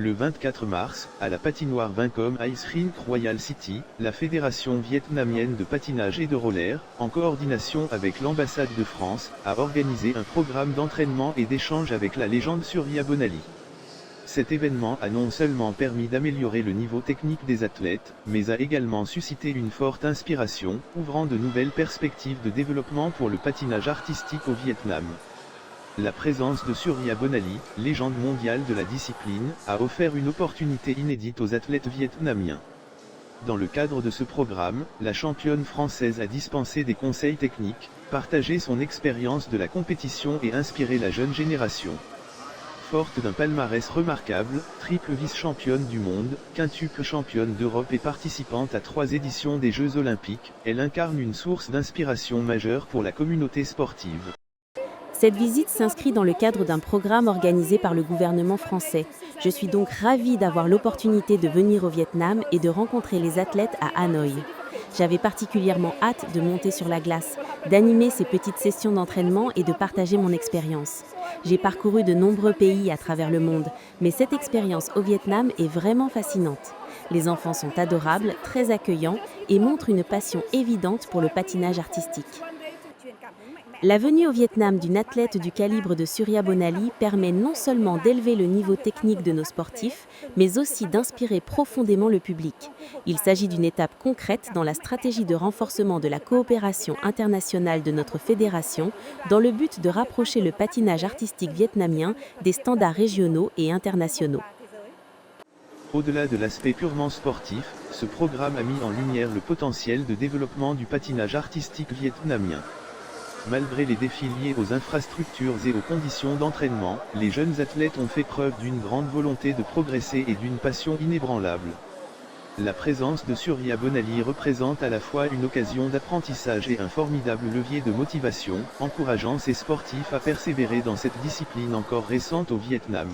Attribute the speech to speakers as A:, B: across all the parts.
A: Le 24 mars, à la patinoire Vincom Ice Rink Royal City, la Fédération vietnamienne de patinage et de roller, en coordination avec l'ambassade de France, a organisé un programme d'entraînement et d'échange avec la légende Surya Bonali. Cet événement a non seulement permis d'améliorer le niveau technique des athlètes, mais a également suscité une forte inspiration, ouvrant de nouvelles perspectives de développement pour le patinage artistique au Vietnam. La présence de Surya Bonali, légende mondiale de la discipline, a offert une opportunité inédite aux athlètes vietnamiens. Dans le cadre de ce programme, la championne française a dispensé des conseils techniques, partagé son expérience de la compétition et inspiré la jeune génération. Forte d'un palmarès remarquable, triple vice-championne du monde, quintuple championne d'Europe et participante à 3 éditions des Jeux Olympiques, elle incarne une source d'inspiration majeure pour la communauté sportive.
B: Cette visite s'inscrit dans le cadre d'un programme organisé par le gouvernement français. Je suis donc ravie d'avoir l'opportunité de venir au Vietnam et de rencontrer les athlètes à Hanoï. J'avais particulièrement hâte de monter sur la glace, d'animer ces petites sessions d'entraînement et de partager mon expérience. J'ai parcouru de nombreux pays à travers le monde, mais cette expérience au Vietnam est vraiment fascinante. Les enfants sont adorables, très accueillants et montrent une passion évidente pour le patinage artistique. La venue au Vietnam d'une athlète du calibre de Surya Bonali permet non seulement d'élever le niveau technique de nos sportifs, mais aussi d'inspirer profondément le public. Il s'agit d'une étape concrète dans la stratégie de renforcement de la coopération internationale de notre fédération, dans le but de rapprocher le patinage artistique vietnamien des standards régionaux et internationaux.
A: Au-delà de l'aspect purement sportif, ce programme a mis en lumière le potentiel de développement du patinage artistique vietnamien. Malgré les défis liés aux infrastructures et aux conditions d'entraînement, les jeunes athlètes ont fait preuve d'une grande volonté de progresser et d'une passion inébranlable. La présence de Surya Bonali représente à la fois une occasion d'apprentissage et un formidable levier de motivation, encourageant ces sportifs à persévérer dans cette discipline encore récente au Vietnam.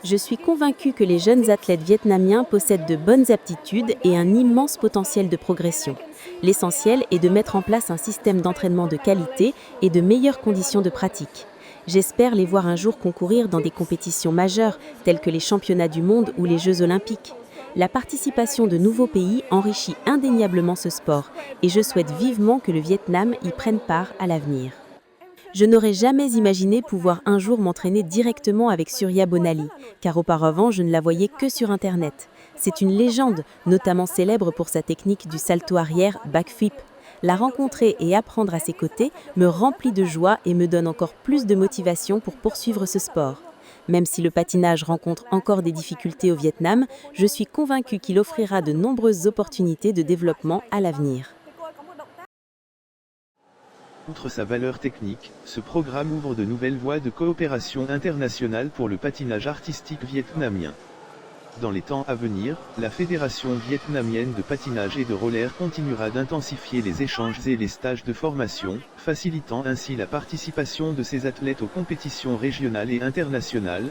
B: Je suis convaincue que les jeunes athlètes vietnamiens possèdent de bonnes aptitudes et un immense potentiel de progression. L'essentiel est de mettre en place un système d'entraînement de qualité et de meilleures conditions de pratique. J'espère les voir un jour concourir dans des compétitions majeures telles que les championnats du monde ou les Jeux olympiques. La participation de nouveaux pays enrichit indéniablement ce sport et je souhaite vivement que le Vietnam y prenne part à l'avenir. Je n'aurais jamais imaginé pouvoir un jour m'entraîner directement avec Surya Bonali, car auparavant je ne la voyais que sur Internet. C'est une légende, notamment célèbre pour sa technique du salto arrière backflip. La rencontrer et apprendre à ses côtés me remplit de joie et me donne encore plus de motivation pour poursuivre ce sport. Même si le patinage rencontre encore des difficultés au Vietnam, je suis convaincue qu'il offrira de nombreuses opportunités de développement à l'avenir.
A: Outre sa valeur technique, ce programme ouvre de nouvelles voies de coopération internationale pour le patinage artistique vietnamien. Dans les temps à venir, la Fédération vietnamienne de patinage et de roller continuera d'intensifier les échanges et les stages de formation, facilitant ainsi la participation de ces athlètes aux compétitions régionales et internationales,